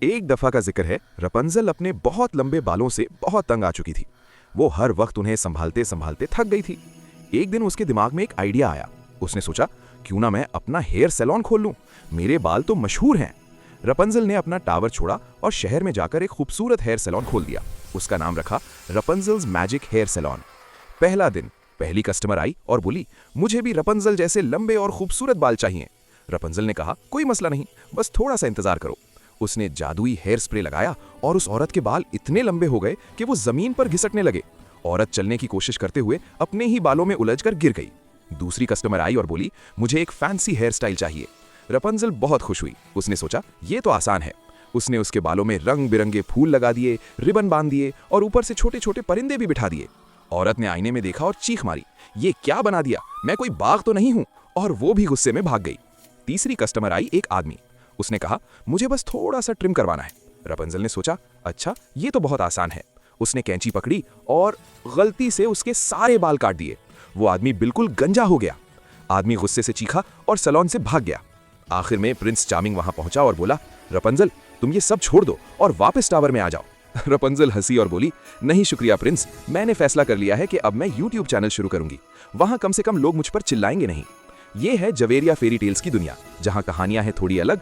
एक दफा का जिक्र है, रपंजल अपने बहुत लंबे बालों से बहुत तंग आ चुकी थी। वो हर वक्त उन्हें संभालते संभालते थक गई थी। एक दिन उसके दिमाग में एक आइडिया आया। उसने सोचा, क्यों ना मैं अपना हेयर सैलून खोल लूं, मेरे बाल तो मशहूर हैं। रपंजल ने अपना टावर छोड़ा और शहर में जाकर एक खूबसूरत हेयर सैलून खोल दिया। उसका नाम रखा रपंजल्स मैजिक हेयर सैलून। पहला दिन पहली कस्टमर आई और बोली, मुझे भी रपंजल जैसे लंबे और खूबसूरत बाल चाहिए। रपंजल ने कहा, कोई मसला नहीं, बस थोड़ा सा इंतजार करो। उसने जादुई हेयर स्प्रे लगाया और उस औरत के बाल इतने लंबे हो गए कि वो जमीन पर घिसटने लगे। औरत चलने की कोशिश करते हुए अपने ही बालों में उलझकर गिर गई। दूसरी कस्टमर आई और बोली, मुझे एक फैंसी हेयर स्टाइल चाहिए। रपंजल बहुत खुश हुई। उसने सोचा, ये तो आसान है। उसने उसके बालों में रंग बिरंगे फूल लगा दिए, रिबन बांध दिए और ऊपर से छोटे छोटे परिंदे भी बिठा दिए। औरत ने आईने में देखा और चीख मारी, ये क्या बना दिया, मैं कोई बाघ तो नहीं हूं। और वो भी गुस्से में भाग गई। तीसरी कस्टमर आई, एक आदमी। उसने कहा, मुझे बस थोड़ा सा ट्रिम करवाना है। रपंजल ने सोचा, अच्छा ये तो बहुत आसान है। उसने कैंची पकड़ी और गलती से उसके सारे बाल काट दिए। वो आदमी बिल्कुल गंजा हो गया। आदमी गुस्से से चीखा और सैलून से भाग गया। आखिर में प्रिंस चार्मिंग वहां पहुंचा और बोला, रपंजल तुम ये सब छोड़ दो और वापस टावर में आ जाओ। रपंजल हंसी और बोली, नहीं शुक्रिया प्रिंस, मैंने फैसला कर लिया है कि अब मैं YouTube चैनल शुरू करूंगी। वहां कम से कम लोग मुझ पर चिल्लाएंगे नहीं। ये है जवेरिया फेरी टेल्स की दुनिया, जहां कहानियां हैं थोड़ी अलग।